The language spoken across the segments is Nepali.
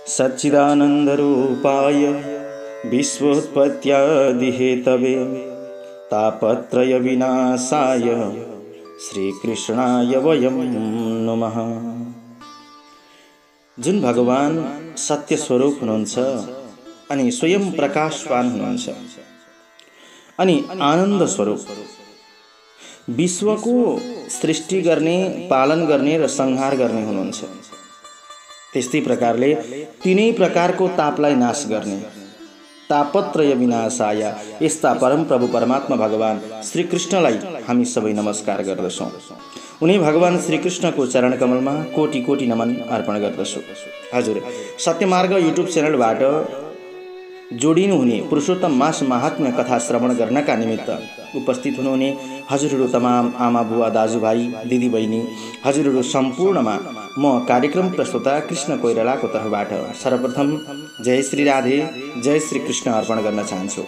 सच्चिदानन्दरूपाय विश्वोत्पत्त्यादिहेतवे तापत्रयविनाशाय श्रीकृष्णाय वयं नमः। जुन भगवान सत्य स्वरूप हुनुहुन्छ अनि स्वयं प्रकाशवान हुनुहुन्छ अनि आनन्द स्वरूप, विश्वको सृष्टि गर्ने, पालन गर्ने र संहार गर्ने हुनुहुन्छ। त्यस्तै प्रकारले तीनै प्रकारको तापलाई नाश गर्ने तापत्रय विनाशाय यस्ता परम प्रभु परमात्मा भगवान श्री कृष्णलाई हामी सबै नमस्कार गर्दछौँ। उनी भगवान श्री कृष्णको चरण कमलमा कोटि कोटि नमन अर्पण गर्दछु। हजुर, सत्यमार्ग युट्युब च्यानलबाट जोडिनु हुने पुरुषोत्तम मास महात्म्य कथा श्रवण गर्नका निमित्त उपस्थित हुनुहुने हजुरहरू तमाम आमा बुवा दाजुभाइ दिदी बहिनी हजुरहरू सम्पूर्णमा म कार्यक्रम प्रस्तोता कृष्ण कोइरालाको तर्फबाट सर्वप्रथम जय श्री राधे, जय श्री कृष्ण अर्पण गर्न चाहन्छु।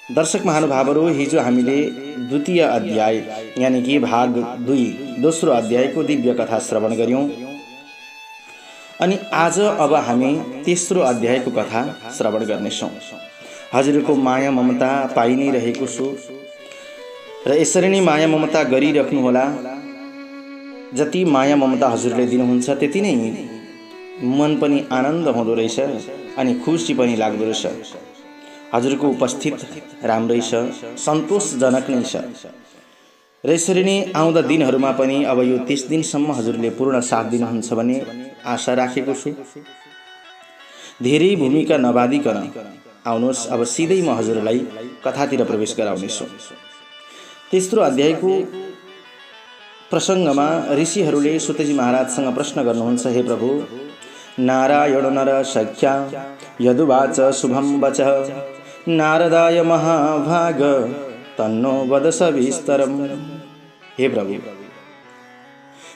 दर्शक महानुभावहरू, हिजो हामीले द्वितीय अध्याय यानि कि भाग 2 दोस्रो अध्यायको दिव्य कथा श्रवण गर्यौं अनि आज अब हामी तेस्रो अध्यायको कथा श्रवण गर्नेछौँ। हजुरको माया ममता पाइ नै रहेको छु र यसरी नै माया ममता गरिराख्नुहोला। जति माया ममता हजुरले दिनुहुन्छ त्यति नै मन पनि आनन्द हुँदो रहेछ अनि खुसी पनि लाग्दो रहेछ। हजुरको उपस्थित राम्रै छ, सन्तोषजनक नै छ र यसरी नै आउँदा दिनहरूमा पनि अब यो 30 दिनसम्म हजुरले पूर्ण साथ दिनुहुन्छ भन्ने आशा राखेको छु। धेरै भूमिका नबादिकन आउनुहोस्, अब सिधै म हजुरलाई कथातिर प्रवेश गराउनेछु। तेस्रो अध्यायको प्रसङ्गमा ऋषिहरूले सुतजी महाराजसँग प्रश्न गर्नुहुन्छ, हे प्रभु, नारायण नर सख्या यदुवाच शुभम वचः नारदाय महाभाग तन्नो वद सविस्तरम। हे प्रभु,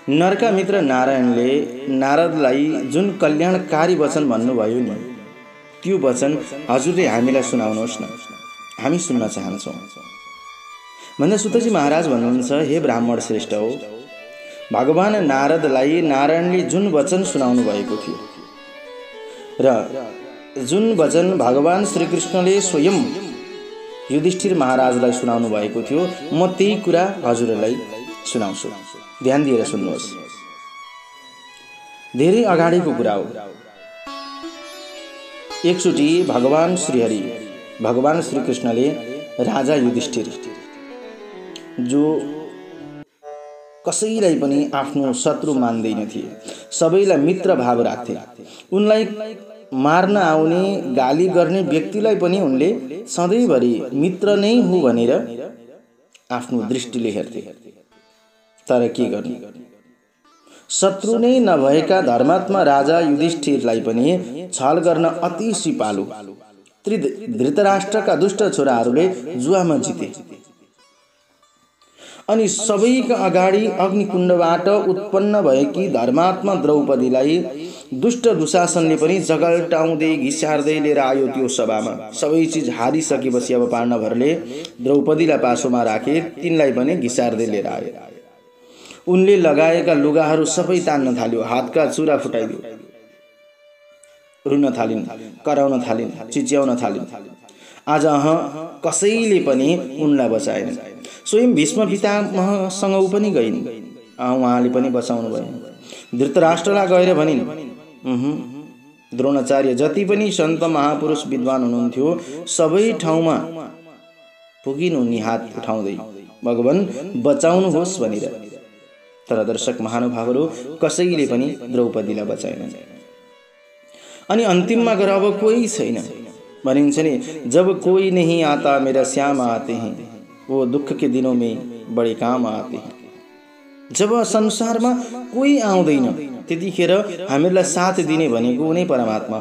नरका मित्र नारायणले नारदलाई जुन कल्याणकारी वचन भन्नुभयो नि, त्यो वचन हजुरले हामीलाई सुनाउनुहोस् न, हामी सुन्न चाहन्छौँ। भन्दा सुतजी महाराज भन्नुहुन्छ, हे ब्राह्मण श्रेष्ठ हो, भगवान नारदलाई नारायणले जुन वचन सुनाउनु भएको थियो र जुन वचन भगवान श्रीकृष्णले स्वयं युधिष्ठिर महाराजलाई सुनाउनु भएको थियो, म त्यही कुरा हजुरलाई सुनाउँछु। ध्यान दिएर सुन्नुहोस्। धेरै अगाडिको कुरा हो। एकचोटि भगवान श्रीहरि, भगवान श्रीकृष्णले राजा युधिष्ठिर, जो कसैलाई पनि आफ्नो शत्रु मान्दैनथे, सबैलाई मित्र भाव राख्थे, उनलाई मार्न आउने गाली गर्ने व्यक्तिलाई पनि उनले सधैँभरि मित्र नै हो भनेर आफ्नो दृष्टिले हेर्थे। तर के गर्ने, शत्रु नै नभएका धर्मात्मा राजा युधिष्ठिरलाई पनि छल गर्न अति सिपालु धृतराष्ट्रका दुष्ट छोराहरूले जुवामा जिते अनि सबैका अगाडि अग्निकुण्डबाट उत्पन्न भएकी धर्मात्मा द्रौपदीलाई दुष्ट दुशासनले पनि जगल्टाउँदै घिसार्दै लिएर आयो त्यो सभामा। सबै चिज हारिसकेपछि अब पाण्डवहरूले द्रौपदीलाई पासोमा राखे, तिनलाई पनि घिसार्दै लिएर आयो। उनले लगाएका लुगाहरू सबै तान्न थाल्यो, हातका चुरा फुटाइदियो, रुन थालिन्, कराउन थालिन्, चिच्याउन थालिन्। आज कसैले पनि उनलाई बचाएन। स्वयं भीष्म पितामहसँग ऊ पनि गइन्, उहाँले पनि बचाउनु भयो। धृतराष्ट्रलाई गएर भनिन्, द्रोणाचार्य जति पनि सन्त महापुरुष विद्वान हुनुहुन्थ्यो सबै ठाउँमा पुगिन् उनी हात उठाउँदै, भगवान बचाउनुहोस् भनेर। तर दर्शक महानुभावहरू, कसैले पनि द्रौपदीलाई बचाएनन्। अनि अन्तिममा गएर अब कोही छैन। भनिन्छ नि, जब कोही नहीं आता मेरा श्याम आते हैं, वो दुख के दिनों में बड़े काम आते हैं। जब संसारमा कोही आउँदैन त्यतिखेर हामीलाई साथ दिने भनेको उनी परमात्मा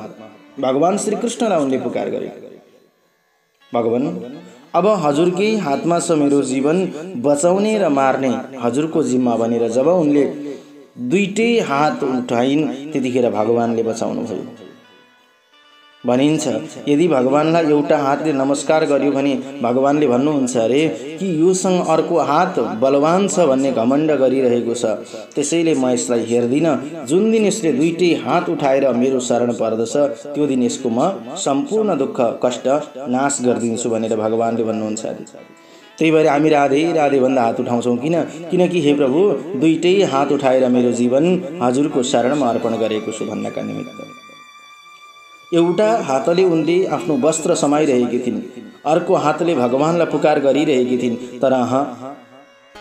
भगवान श्रीकृष्णलाई उनले पुकार गरे। भगवान, अब हजुरकै हातमा छ मेरो जीवन बचाउने र मार्ने, हजुरको जिम्मा भनेर जब उनले दुईटै हात उठाइन् त्यतिखेर भगवानले बचाउनु भयो। भनिन्छ यदि भगवानलाई एउटा हातले नमस्कार गर्यो भने भगवानले भन्नुहुन्छ अरे कि योसँग अर्को हात बलवान छ भन्ने घमण्ड गरिरहेको छ, त्यसैले म यसलाई हेर्दिन। जुन दिन यसले दुईटै हात उठाएर मेरो शरण पर्दछ त्यो दिन यसको म सम्पूर्ण दुःख कष्ट नाश गरिदिन्छु भनेर भगवानले भन्नुहुन्छ अरे। त्यही भएर हामी राधे राधे भन्दा हात उठाउँछौँ किनकि हे प्रभु दुईटै हात उठाएर मेरो जीवन हजुरको शरणमा अर्पण गरेको छु भन्नका निमित्त। एउटा हातले उनले आफ्नो वस्त्र समाइरहेकी थिइन्, अर्को हातले भगवानलाई पुकार गरिरहेकी थिइन्, तर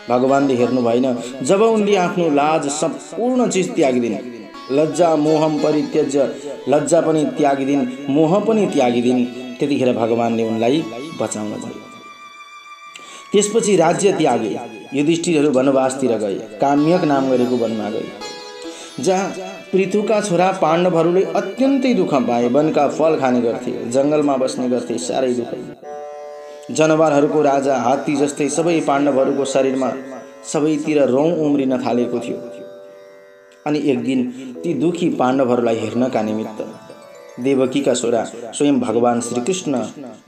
भगवानले हेर्नु भएन। जब उनले आफ्नो लाज सम्पूर्ण चिज त्यागिदिन्, लज्जा मोहम परित्यज्य, लज्जा पनि त्यागिदिन्, मोह पनि त्यागिदिन्, त्यतिखेर भगवानले उनलाई बचाउन गए। त्यसपछि राज्य त्यागे, युधिष्ठिरहरू वनवासतिर गए, काम्यक नाम गरेको वनमा गए, जहाँ पृथुका छोरा पाण्डवहरूले अत्यन्तै दुःख पाए। वनका फल खाने गर्थे, जङ्गलमा बस्ने गर्थे, साह्रै दुःख। जनावरहरूको राजा हात्ती जस्तै सबै पाण्डवहरूको शरीरमा सबैतिर रौँ उम्रिन थालेको थियो। अनि एक दिन ती दुखी पाण्डवहरूलाई हेर्नका निमित्त देवकीका छोरा स्वयं भगवान श्रीकृष्ण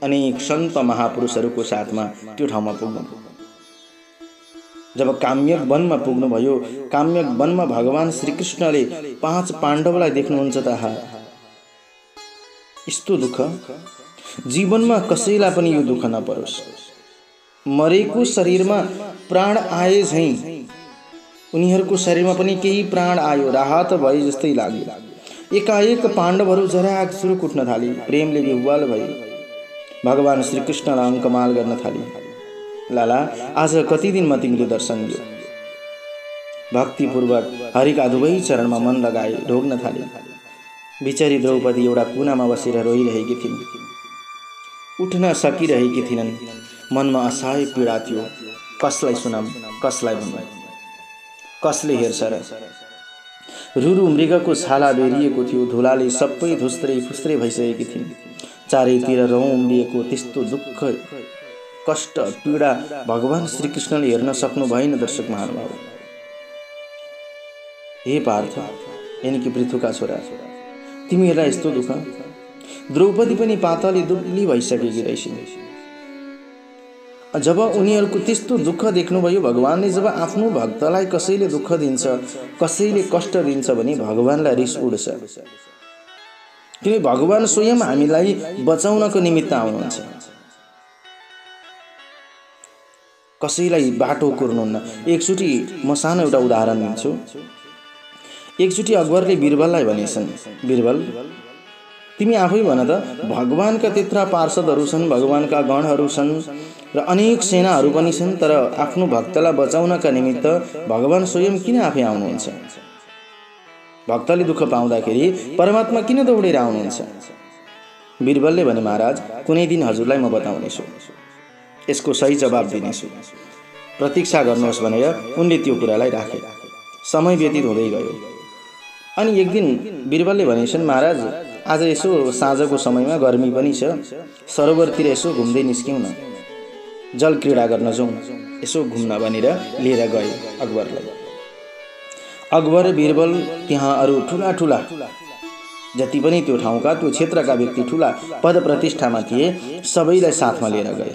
अनेक सन्त महापुरुषहरूको साथमा त्यो ठाउँमा पुग्नुभयो। जब काम्यक वनमा पुग्नुभयो, काम्यक वनमा भगवान श्रीकृष्णले 5 पाण्डवलाई देख्नुहुन्छ त यस्तो दुःख जीवनमा कसैलाई पनि यो दुःख नपरोस्। मरेको शरीरमा प्राण आए झैं उनीहरूको शरीरमा पनि केही प्राण आयो, राहत भए जस्तै लाग्यो। एकाएक पाण्डवहरू जराग सुरुक उठ्न थाले, प्रेमले विह्वल भए, भगवान श्रीकृष्णलाई अङ्कमाल गर्न थाले। लाला आज कति दिनमा तिमीले दर्शन दियो। भक्तिपूर्वक हरिका दुवै चरणमा मन लगाए, ढोग्न थाले। बिचारी द्रौपदी एउटा कुनामा बसेर रोइरहेकी थिइन्, उठ्न सकिरहेकी थिइनन्। मनमा असहाय पीडा थियो। कसलाई सुनाम, कसलाई भन्नु, कसले हेर्छ र? रुरु मृगको छाला बेरिएको थियो, धुलाले सबै धुस्रे फुस्रे भइसकेकी थिइन्। चारैतिर रौँ उम्रिएको त्यस्तो दुःख कष्ट पीडा भगवान श्रीकृष्णले हेर्न सक्नु भएन। दर्शक महानुभाव, हे पार्थ यानी कि पृथुका छोरा, तिमीहरूलाई यस्तो दुःख? द्रौपदी पनि पातले दुब्ली भइसकेकी रहेछिन्। जब उनीहरूको त्यस्तो दुःख देख्नुभयो, भगवानले जब आफ्नो भक्तलाई कसैले दुःख दिन्छ, कसैले कष्ट दिन्छ भने भगवानलाई रिस उड्छ। किनकि भगवान स्वयं हामीलाई बचाउनको निमित्त आउनुहुन्छ, कसैलाई बाटो कुर्नुहुन्न। एकचोटि म सानो एउटा उदाहरण दिन्छु। एकचोटि अकबरले बिरबललाई भनेछन्, बिरबल तिमी आफै भन त, भगवानका त्यत्रा पार्षदहरू छन्, भगवानका गणहरू छन् र अनेक सेनाहरू पनि छन्, तर आफ्नो भक्तलाई बचाउनका निमित्त भगवान स्वयं किन आफै आउनुहुन्छ? भक्तले दुःख पाउँदाखेरि परमात्मा किन दौडेर आउनुहुन्छ? बिरबलले भने, महाराज कुनै दिन हजुरलाई म बताउनेछु, यसको सही जवाब दिनेछु, प्रतीक्षा गर्नुहोस् भनेर उनले त्यो कुरालाई राखे। समय व्यतीत हुँदै गयो। अनि एक दिन बिरबलले भनेछन्, महाराज आज यसो साँझको समयमा गर्मी पनि छ, सरोवरतिर यसो घुम्दै निस्क्यौँ न, जल क्रीडा गर्न जाउँ, यसो घुम्न भनेर लिएर गए अकबरलाई। अकबर बिरबल त्यहाँ अरू ठुला ठुला जति पनि त्यो ठाउँका त्यो क्षेत्रका व्यक्ति ठुला पद प्रतिष्ठामा थिए, सबैलाई साथमा लिएर गए।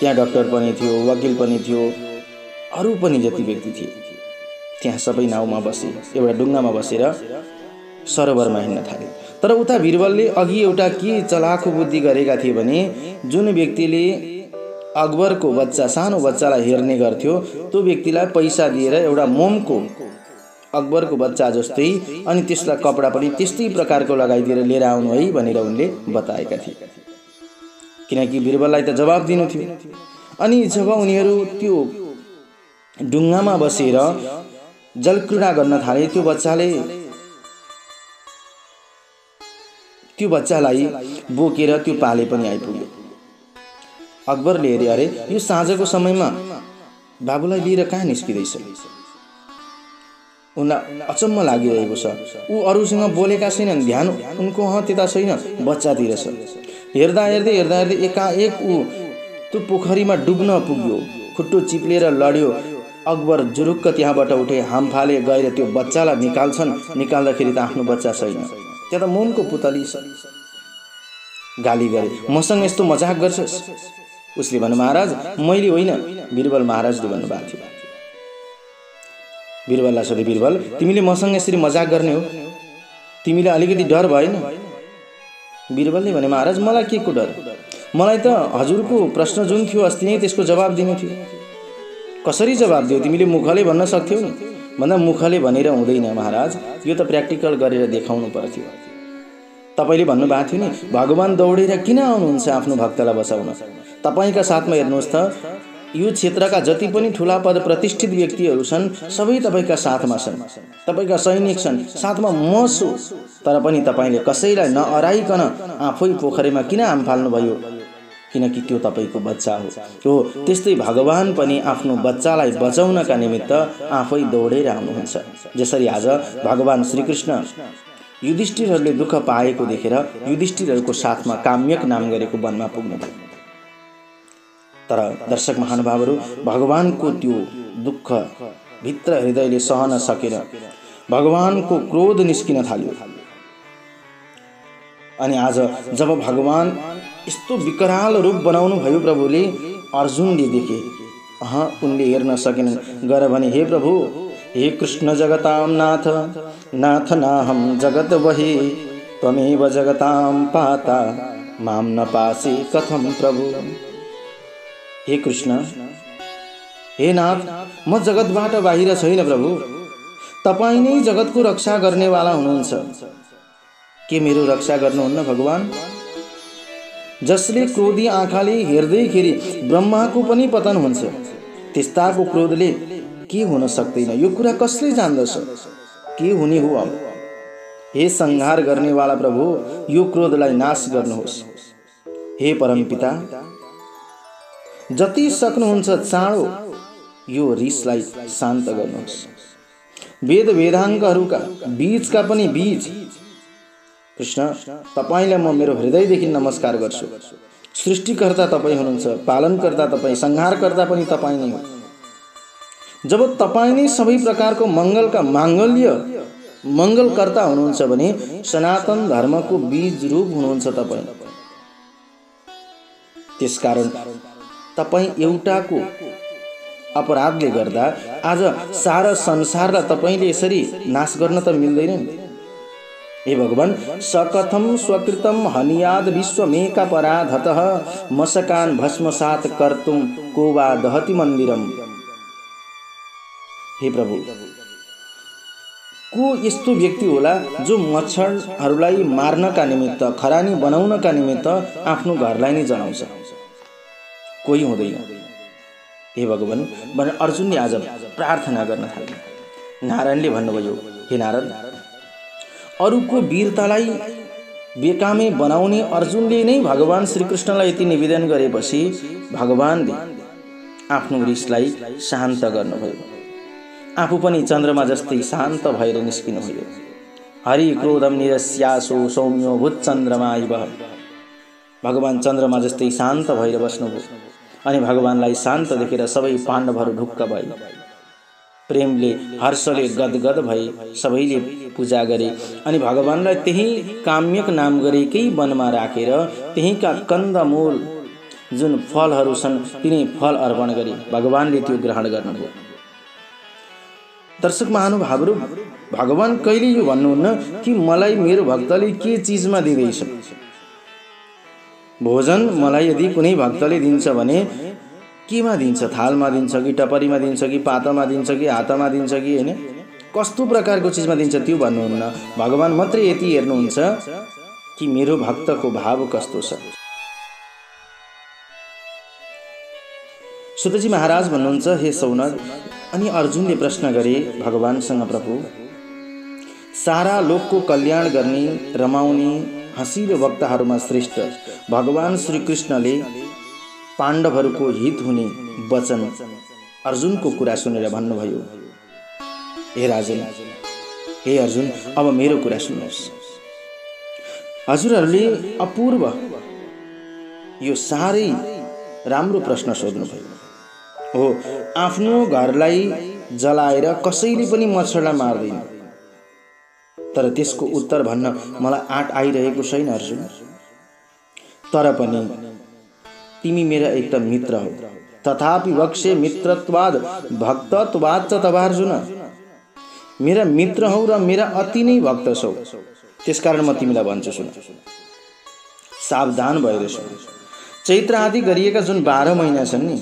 त्यहाँ डाक्टर पनि थियो, वकिल पनि थियो, अरू पनि जति व्यक्ति थिए त्यहाँ सबै नाउँमा बसे, एउटा डुङ्गामा बसेर सरोवरमा हिँड्न थाले। तर उता बिरबलले अघि एउटा के चलाखो बुद्धि गरेका थिए भने, जुन व्यक्तिले अकबरको बच्चा सानो बच्चालाई हेर्ने गर्थ्यो त्यो व्यक्तिलाई पैसा दिएर एउटा मोमको अकबरको बच्चा जस्तै अनि त्यसलाई कपडा पनि त्यस्तै प्रकारको लगाइदिएर लिएर आउनु है भनेर उनले बताएका थिए, किनकि बिरबललाई त जवाब दिनु थियो। अनि जब उनीहरू त्यो डुङ्गामा बसेर जलक्रीडा गर्न थाले, त्यो बच्चालाई बोकेर त्यो पाले पनि आइपुग्यो। अकबरले हेरे, अरे यो साँझको समयमा बाबुलाई लिएर कहाँ निस्किँदैछ? उनलाई अचम्म लागिरहेको छ। ऊ अरूसँग बोलेका छैनन्, ध्यान उनको त्यता छैन, बच्चातिर छ। हेर्दा हेर्दै एकाएक ऊ त्यो पोखरीमा डुब्न पुग्यो, खुट्टो चिप्लेर लड्यो। अकबर जुरुक्क त्यहाँबाट उठे, हाम फाले गएर त्यो बच्चालाई निकाल्छन्। निकाल्दाखेरि त आफ्नो बच्चा छैन, त्यहाँ त मोमको पुतली छ। गाली गरे, मसँग यस्तो मजाक गर्छस्? उसले भन्यो, महाराज मैले होइन, बिरबल महाराजले भन्नुभएको थियो। बिरबललाई सोधे, बिरबल तिमीले मसँग यसरी मजाक गर्ने हो, तिमीलाई अलिकति डर भएन? बिरबलले भने, महाराज मलाई के को डर, मलाई त हजुरको प्रश्न जुन थियो अस्ति नै त्यसको जवाब दिनु थियो। कसरी जवाब दियो, तिमीले मुखले भन्न सक्थ्यौ नि। भन्दा मुखले भनेर हुँदैन महाराज, यो त प्र्याक्टिकल गरेर देखाउनु पर्थ्यो। तपाईले भन्नुभएको थियो नि, भगवान दौडेर किन आउनुहुन्छ आफ्नो भक्तलाई बचाउन? तपाईका साथमा हेर्नुहोस् त, यो क्षेत्रका जति पनि ठुला पद प्रतिष्ठित व्यक्तिहरू छन् सबै तपाईका साथमा छन्, तपाईका सैनिक छन्, साथमा म छु, तर पनि तपाईले कसैलाई नअराइकन आफै पोखरीमा किन हाम फाल्नुभयो? किनकि त्यो तपाईको बच्चा हो। त्यस्तै भगवान पनि आफ्नो बच्चालाई बचाउनका निमित्त आफै दौडेर आउनुहुन्छ। जसरी आज भगवान श्रीकृष्ण युधिष्ठिरहरूले दुःख पाएको देखेर युधिष्ठिरहरूको साथमा काम्यक नाम गरेको वनमा पुग्नुभयो। तर दर्शक महानुभावहरू, भगवानको त्यो दुःख भित्र हृदयले सहन सकेर भगवानको क्रोध निस्किन थाल्यो। अनि आज जब भगवान यस्तो विकराल रूप बनाउनु भयो प्रभुले, अर्जुनले देखे, उनले हेर्न सकेनन्। गएर भने, हे प्रभु, हे कृष्ण जगतां नाथ, नाथ नाहं जगत वही, त्वमेव जगतां पाता, मां न पासि कथं प्रभु। हे कृष्ण, हे नाथ, म जगतबाट बाहिर छैन प्रभु, तपाईं नै जगतको रक्षा गर्नेवाला हुनुहुन्छ। के मेरो रक्षा गर्नुहुन्न भगवान? जसले क्रोधी आँखाले हेर्दैखेरि ब्रह्माको पनि पतन हुन्छ, त्यस्ताको क्रोधले के हुन सक्दैन? यो कुरा कसले जान्दछ? के हुने हो अब? हे संहार गर्नेवाला प्रभु, यो क्रोधलाई नाश गर्नुहोस्। हे परमपिता, जति सक्नुहुन्छ चाँडो यो रिसलाई शान्त गर्नुहोस्। वेद वेदाङ्गहरूका बीजका पनि बीज कृष्ण, तपाईलाई म मेरो हृदयदेखि नमस्कार गर्छु। सृष्टिकर्ता तपाईँ हुनुहुन्छ, पालनकर्ता तपाईँ, संहारकर्ता पनि तपाईँ नै हो। जब तपाईँ नै सबै प्रकारको मङ्गलका माङ्गल्य मङ्गलकर्ता हुनुहुन्छ भने सनातन धर्मको बीज रूप हुनुहुन्छ तपाईँ। त्यसकारण तपाईँ एउटाको अपराधले गर्दा आज सारा संसारलाई तपाईले यसरी नाश गर्न त मिल्दैन। हे भगवान, सकथम स्वकृतम हनियाद विश्वमेकापराधतः मशकान भस्मसात कर्तुम को वा दहति मन्दिरम। हे प्रभु, को यस्तो व्यक्ति होला जो मच्छरहरूलाई मार्नका निमित्त, खरानी बनाउनका निमित्त आफ्नो घरलाई नै जलाउँछ? कोही हुँदैन। हे भगवान, भनेर अर्जुनले आज प्रार्थना गर्न थाले। नारायणले भन्नुभयो, हे नारद, अरूको वीरतालाई बेकामे बनाउने अर्जुनले नै भगवान श्रीकृष्णलाई यति निवेदन गरेपछि भगवानले आफ्नो रिसलाई शान्त गर्नुभयो। आफू पनि चन्द्रमा जस्तै शान्त भएर निस्किनुभयो। हरि क्रोधम निरस्यासो सौम्यो भूत चन्द्रमा इव। भगवान चन्द्रमा जस्तै शान्त भएर बस्नुभयो। अनि भगवानलाई शान्त देखेर सबै पाण्डवहरू ढुक्क भए। प्रेमले हर्षले गदगद भए, सबैले पूजा गरे। अनि भगवानलाई त्यही काम्यक नाम गरेकै वनमा राखेर त्यहीका कन्दमूल जुन फलहरू छन् तिनै फल अर्पण गरे। भगवानले त्यो ग्रहण गर्नुभयो। दर्शक महानुभावहरू, भगवान कहिले यो भन्नुहुन्न कि मलाई मेरो भक्तले के चिजमा दिँदैछ। भोजन मलाई यदि कुनै भक्तले दिन्छ भने केमा दिन्छ? थालमा दिन्छ कि टपरीमा दिन्छ कि पातामा दिन्छ कि हातमा दिन्छ कि हैन, कस्तो प्रकारको चिजमा दिन्छ त्यो भन्नुहुन्न। भगवान मात्रै यति हेर्नुहुन्छ कि मेरो भक्तको भाव कस्तो छ। सुतजी महाराज भन्नुहुन्छ, हे सौनक, अनि अर्जुनले प्रश्न गरे भगवानसँग, प्रभु, सारा लोकको कल्याण गर्ने, रमाउने, हँसिलो वक्ताहरूमा श्रेष्ठ भगवान श्रीकृष्णले पाण्डवहरूको हित हुने वचन अर्जुनको कुरा सुनेर भन्नुभयो, हे राजन, हे अर्जुन, अब मेरो कुरा सुन्नुहोस्। हजुरहरूले अपूर्व यो साह्रै राम्रो प्रश्न सोध्नुभयो हो। आफ्नो घरलाई जलाएर कसैले पनि मच्छरलाई मार्दैन, तर त्यसको उत्तर भन्न मलाई आँट आइरहेको छैन अर्जुन। तर पनि तिमी मेरा एक मित्र हौ, तथापि वक्ष्ये मित्रत्वाद भक्तत्वाद च तव अर्जुन। मेरा मित्र हौ र मेरा अति नै भक्त छौ, त्यसकारण म तिमीलाई भन्छु सुन, सावधान भएर सुन। चैत्र आदि गरिएका जुन 12 महिना छन् नि,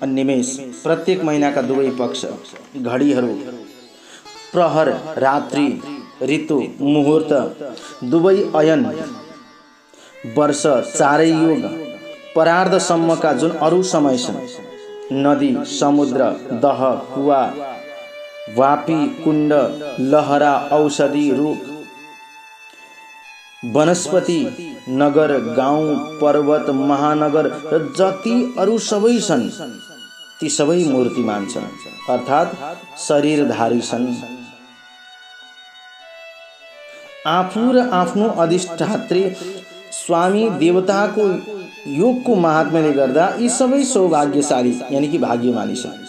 निमेष प्रत्येक महिनाका दुवै पक्ष, घडीहरू, प्रहर, रात्रि, ऋतु, मुहूर्त, दुवै अयन, वर्ष, चारै युग, परार्धसम्मका जुन अरू समय छन्, नदी, समुद्र, दह, कुवा, वापी, कुण्ड, लहरा, औषधि, रुख, वनस्पति, नगर, गाउँ, पर्वत, महानगर र जति अरू सबै छन्, ती सबै मूर्तिमान छन्, अर्थात् शरीरधारी छन्। आफू र आफ्नो अधिष्ठात्री स्वामी देवताको योगको महात्म्यले गर्दा यी सबै सौभाग्यशाली यानी कि भाग्यमानी छन्।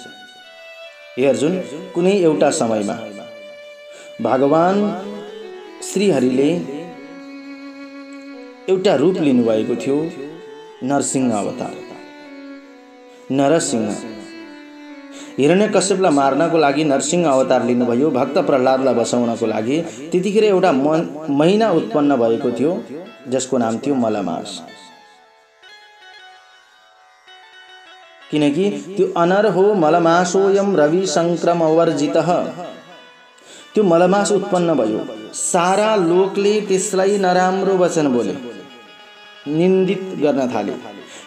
हे अर्जुन, कुनै एउटा समयमा भगवान श्रीहरिले एउटा रूप लिनुभएको थियो, नरसिंह अवतार, नरसिंह। हिरण्यकश्यपलाई मार्नको लागि नरसिंह अवतार लिनुभयो, भक्त प्रह्लादलाई बचाउनको लागि। त्यतिखेर एउटा महिना उत्पन्न भएको थियो जसको नाम थियो मलमास, किनकि त्यो अनर हो मलमासोयम रवि संक्रमवर्जितः। त्यो मलमास उत्पन्न भयो, सारा लोकले त्यसलाई नराम्रो वचन बोले, निन्दित गर्न थाले।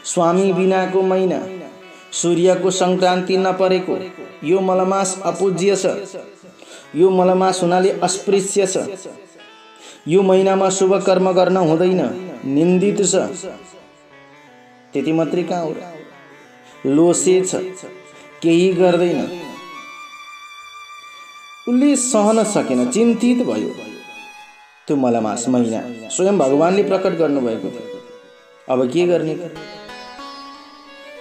स्वामी बिनाको महिना, सूर्यको संक्रान्ति नपरेको, यो मलमास अपूज्य छ, यो मलमास हुनाले अस्पृश्य छ, यो महिनामा शुभ कर्म गर्न हुँदैन, निन्दित छ। त्यति मात्रै कहाँ हो, लोसे छ, केही गर्दैन। उसले सहन सकेन, चिन्तित भयो। त्यो मलमास महिना स्वयं भगवानले प्रकट गर्नुभएको थियो। अब के गर्ने?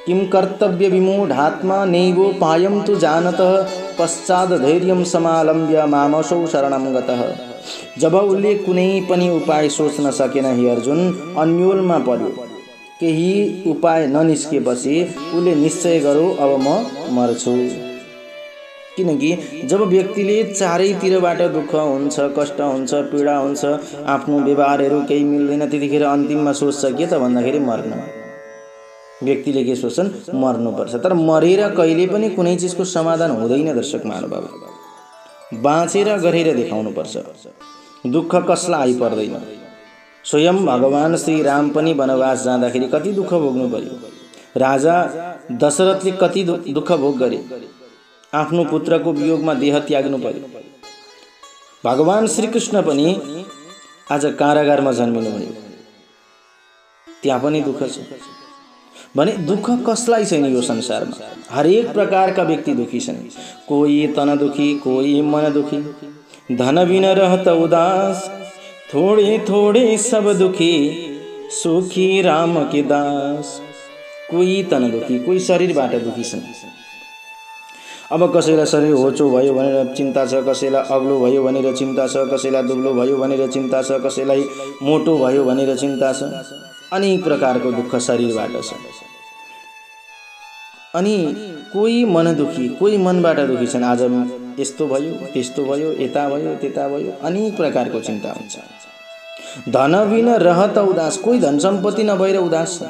किम कर्तव्य विमूढात्मा नैवोपायं तु जानतः पश्चात् धैर्यं समालम्ब्य मामसौ शरणं गतः। जब उसले कुनै पनि उपाय सोच्न सकेन, हे अर्जुन, अन्योलमा पर्यो। केही उपाय ननिस्केपछि उसले निश्चय गर्यो, अब म मर्छु। किनकि जब व्यक्तिले चारैतिरबाट दुःख हुन्छ, कष्ट हुन्छ, पीडा हुन्छ, आफ्नो व्यवहारहरू केही मिल्दैन, त्यतिखेर अन्तिममा सोच्छ के त भन्दाखेरि मर्न। व्यक्तिले के सोच्छन्? मर्नुपर्छ। तर मरेर कहिले पनि कुनै चिजको समाधान हुँदैन दर्शक महानुभाव। बाँचेर गरेर देखाउनुपर्छ। दुःख कसलाई आइपर्दैन। स्वयं भगवान श्री राम पनि वनवास जाँदाखेरि कति दुःख भोग्नु पर्यो। राजा दशरथले कति दुःख भोग गरे, आफ्नो पुत्रको वियोगमा देह त्याग्नु पर्यो। भगवान श्रीकृष्ण पनि आज कारागारमा जन्मिनु भयो, त्यहाँ पनि दुःख छ। भने दुःख कसलाई छैन यो संसारमा? हरेक प्रकारका व्यक्ति दुखी छन्। कोही तन दुखी, कोही मन दुखी। धन बिन रहत उदास, थोड़े थोड़े सब दुखी, सुखी राम के दास। कोही तन दुखी, कोही शरीरबाट दुखी छन्। अब कसैलाई शरीर होचो भयो भनेर चिन्ता छ, कसैलाई अग्लो भयो भनेर चिन्ता छ, कसैलाई दुब्लो भयो भनेर चिन्ता छ, कसैलाई मोटो भयो भनेर चिन्ता छ। अनेक प्रकारको दुःख शरीरबाट छ। अनि कोही मन दुखी, कोही मनबाट दुखी छन्। आज यस्तो भयो, त्यस्तो भयो, यता भयो, त्यता भयो, अनेक प्रकारको चिन्ता हुन्छ। धन बिन रहत उदास, कोही धन सम्पत्ति नभएर उदास छ,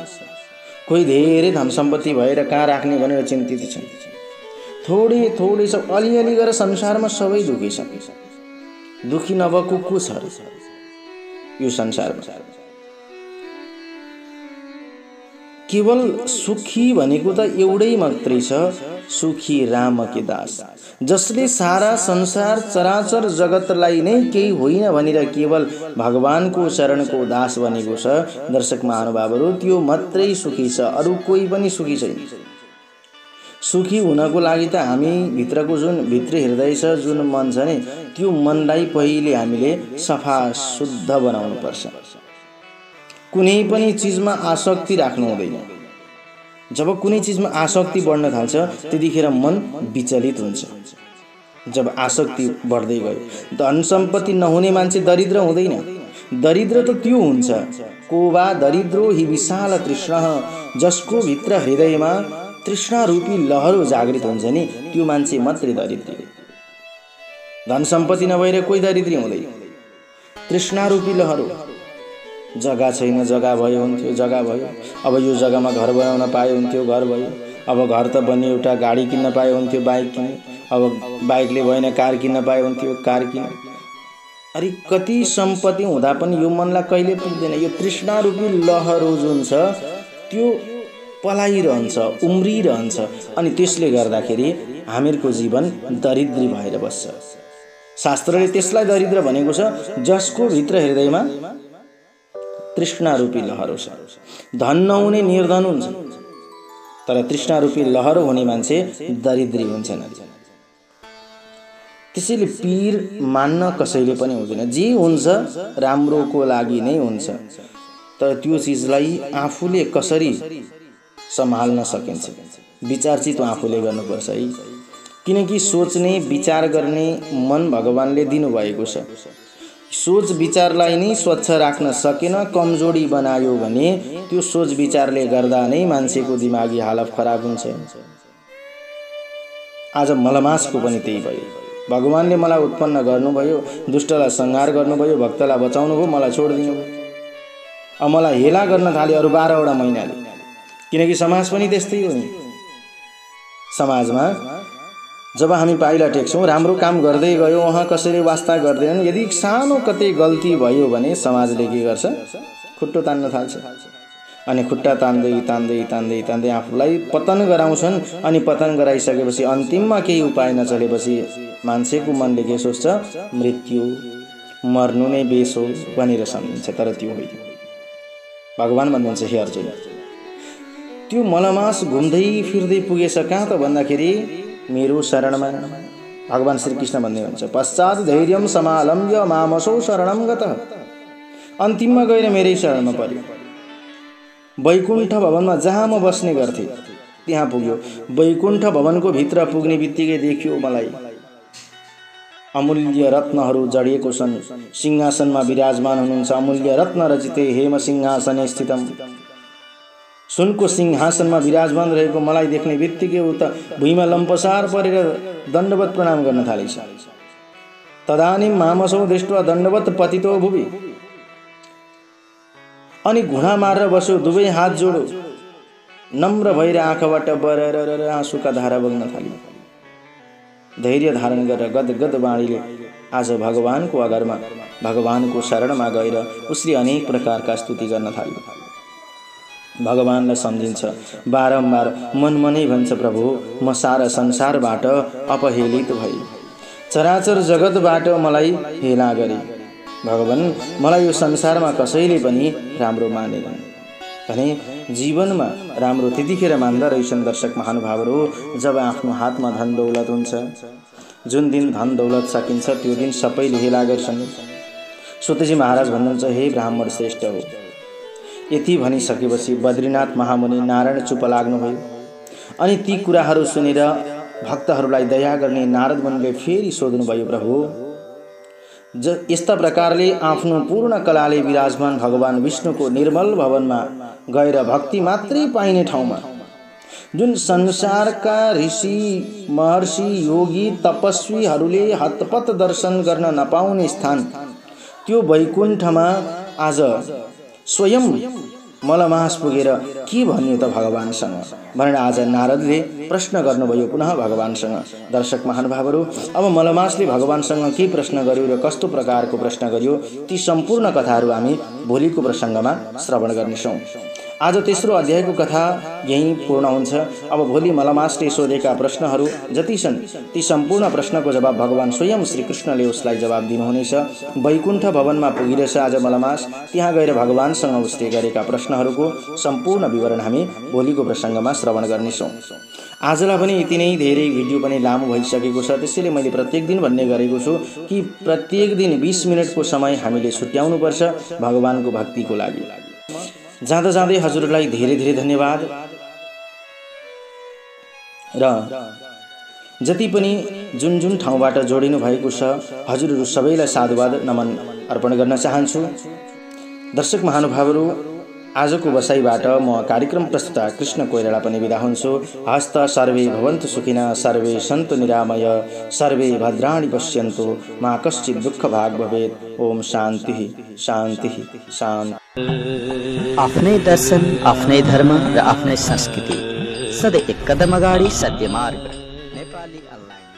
कोही धेरै धन सम्पत्ति भएर कहाँ राख्ने भनेर चिन्तित छन्। थोड़े थोड़े सब अलिअलि गरेर संसारमा सबै दुखी छन्। दुखी नभएको को छ यो संसारमा? केवल सुखी भनेको त एउटै मात्रै छ, सुखी राम के दास, जसले सारा संसार चराचर जगतलाई नै केही होइन भनेर केवल भगवानको शरणको दास बनेको छ। दर्शक महानुभावहरू, त्यो मात्रै सुखी छ, अरू कोही पनि सुखी छैन। सुखी हुनको लागि त हामी भित्रको जुन भित्री हृदय छ, जुन मन छ नि, त्यो मनलाई पहिले हामीले सफा शुद्ध बनाउनु पर्छ। कुनै पनि चिजमा आसक्ति राख्नु हुँदैन। जब कुनै चिजमा आसक्ति बढ्न थाल्छ त्यतिखेर मन विचलित हुन्छ। जब आसक्ति बढ्दै गयो, धन सम्पत्ति नहुने मान्छे दरिद्र हुँदैन, दरिद्र त त्यो हुन्छ को वा दरिद्रो हि विशाल तृष्ण जसको भित्र हृदयमा तृष्णा रूपी लहरो जागृत हुन्छ नि त्यो मान्छे मात्रै दरिद्र। धन सम्पत्ति नभएर कोही दरिद्री हुँदैन। तृष्णा रूपी लहरो, जग्गा छैन जग्गा भयो हुन्थ्यो, जग्गा भयो, अब यो जग्गामा घर बनाउन पाए हुन्थ्यो, घर भयो, अब घर त बन्यो, एउटा गाडी किन्न पाए हुन्थ्यो, बाइक किन्यो, अब बाइकले भएन कार किन्न पाए हुन्थ्यो, कार किन्यो। अरे कति सम्पत्ति हुँदा पनि यो मनलाई कहिले पुग्दैन। यो तृष्णा रूपी लहरो जुन छ त्यो पलाइरहन्छ, उम्रिरहन्छ अनि त्यसले गर्दाखेरि हामीहरूको जीवन दरिद्री भएर बस्छ। शास्त्रले त्यसलाई दरिद्र भनेको छ जसको भित्र हृदयमा तृष्णा रूपी लहरो छ। धन नहुने निर्धन हुन्छ तर तृष्णा रूपी लहरो हुने मान्छे दरिद्री हुन्छन्। त्यसैले पीर मान्न कसैले पनि हुँदैन। जे हुन्छ राम्रोको लागि नै हुन्छ तर त्यो चिजलाई आफूले कसरी सम्हाल्न सकिन्छ विचारचित आफूले गर्नुपर्छ है। किनकि सोच्ने विचार गर्ने मन भगवानले दिनुभएको छ। सोच विचारलाई नै स्वच्छ राख्न सकेन, कमजोरी बनायो भने त्यो सोच विचारले गर्दा नै मान्छेको दिमागी हालत खराब हुन्छ। आज मलमासको पनि त्यही भयो। भगवानले मलाई उत्पन्न गर्नुभयो, दुष्टलाई संहार गर्नुभयो, भक्तलाई बचाउनुभयो, मलाई छोडिदिनु भयो। अब मलाई हेला गर्न थाल्यो अरू 12वटा महिनाले। किनकि समाज पनि त्यस्तै हो नि। समाजमा जब हामी पाइला टेक्छौँ, राम्रो काम गर्दै गयो, उहाँ कसैले वास्ता गर्दैनन्, यदि सानो कतै गल्ती भयो भने समाजले के गर्छ? खुट्टो तान्न थाल्छ। अनि खुट्टा तान्दै तान्दै तान्दै तान्दै आफूलाई पतन गराउँछन्। अनि पतन गराइसकेपछि अन्तिममा केही उपाय नचलेपछि मान्छेको मनले के सोच्छ? मृत्यु, मर्नु नै बेस हो भनेर सम्झिन्छ। तर त्यो होइन। भगवान भन्नुहुन्छ हे अर्जुन, त्यो मलमास घुम्दै फिर्दै पुगेछ कहाँ त भन्दाखेरि मेरो शरणमा। भगवान श्री कृष्ण भन्दै हुन्छ पश्चात धैर्यम समालम्ब्य मामसौ शरणम गतः। अन्तिममा गएर मेरै शरणमा पर्यो। वैकुण्ठ भवनमा जहाँ म बस्ने गर्थे त्यहाँ पुग्यो। वैकुण्ठ भवनको भित्र पुग्ने बित्तिकै देखियो मलाई अमूल्य रत्नहरू जडिएको छन्। सिंहासनमा विराजमान हुनुहुन्छ। अमूल्य रत्न रचिते हेम सिंहासने स्थितम। सुनको सिंहासनमा विराजमान रहेको मलाई देख्ने बित्तिकै उ त भुइँमा लम्पसार परेर दण्डवत प्रणाम गर्न थालेछ। तदानीं मामसौ दृष्ट्वा दण्डवत पतितो भुवि। अनि घुँडा मारेर बस्यो, दुवै हात जोडो, नम्र भएर आँखाबाट बरर आँसुका धारा बग्न थाल्यो। धैर्य धारण गरेर गदगद वाणीले आज भगवानको अगाडमा भगवानको शरणमा गएर उसले अनेक प्रकारका स्तुति गर्न थाल्यो। भगवानलाई सम्झिन्छ। बारम्बार मनमनै भन्छ प्रभु म सारा संसारबाट अपहेलित भए, चराचर जगतबाट मलाई हेला गरे। भगवान मलाई यो संसारमा कसैले पनि राम्रो मानेनन् भने जीवनमा राम्रो त्यतिखेर मान्दा रहेछन् दर्शक महानुभावहरू जब आफ्नो हातमा धन दौलत हुन्छ। जुन दिन धन दौलत सकिन्छ त्यो दिन सबैले हेला गर्छन्। सुतजी महाराज भन्नुहुन्छ हे ब्राह्मण श्रेष्ठ हो। यति भनिसकेपछि बद्रीनाथ महामुनि नारायण चुप लाग्नुभयो। अनि ती कुराहरू सुनेर भक्तहरूलाई दया गर्ने नारद मुनिले फेरि सोध्नुभयो प्रभु यस्ता प्रकारले आफ्नो पूर्ण कलाले विराजमान भगवान विष्णुको निर्मल भवनमा गएर भक्ति मात्रै पाइने ठाउँमा जुन संसारका ऋषि महर्षि योगी तपस्वीहरूले हतपत दर्शन गर्न नपाउने स्थान त्यो वैकुण्ठमा आज स्वयं मलमास पुगेर के भन्यो त भगवानसँग भनेर आज नारदले प्रश्न गर्नुभयो पुनः भगवानसँग। दर्शक महानुभावहरू अब मलमासले भगवानसँग के प्रश्न गर्यो र कस्तो प्रकारको प्रश्न गर्यो ती सम्पूर्ण कथाहरू हामी भोलिको प्रसङ्गमा श्रवण गर्नेछौँ। आज तेस्रो अध्यायको कथा यही पूर्ण हुन्छ। अब भोलि मलमासले सोधेका प्रश्नहरू जति छन् ती सम्पूर्ण प्रश्नको जवाब भगवान स्वयं श्रीकृष्णले उसलाई जवाब दिनुहुनेछ। वैकुण्ठ भवनमा पुगिरहेछ आज मलमास। त्यहाँ गएर भगवानसँग उसले गरेका प्रश्नहरूको सम्पूर्ण विवरण हामी भोलिको प्रसङ्गमा श्रवण गर्नेछौँ। आजलाई पनि यति नै धेरै भिडियो पनि लामो भइसकेको छ। त्यसैले मैले प्रत्येक दिन भन्ने गरेको छु कि प्रत्येक दिन 20 मिनटको समय हामीले छुट्याउनुपर्छ भगवानको भक्तिको लागि। जाँदा जाँदै हजुरलाई धेरै धेरै धन्यवाद र जति पनि जुन जुन ठाउँबाट जोडिनु भएको छ हजुरहरू सबैलाई साधुवाद नमन अर्पण गर्न चाहन्छु। दर्शक महानुभावहरू, आजको बसाइबाट म कार्यक्रम प्रस्तुता कृष्ण कोइराला पनि बिदा हुन्छु। हस्त सर्वे भवन्तु सुखिनः, सर्वे सन्तु निरामय, सर्वे भद्राणि पश्यन्तु, मा कश्चित् दुःख भाग भवेत्। ओम शान्ति शान्ति शान्ति। आफ्नै दर्शन, आफ्नै धर्म र आफ्नै संस्कृति, सधैँ एक कदम अगाडि सत्य मार्ग। नेपाली अनलाइन।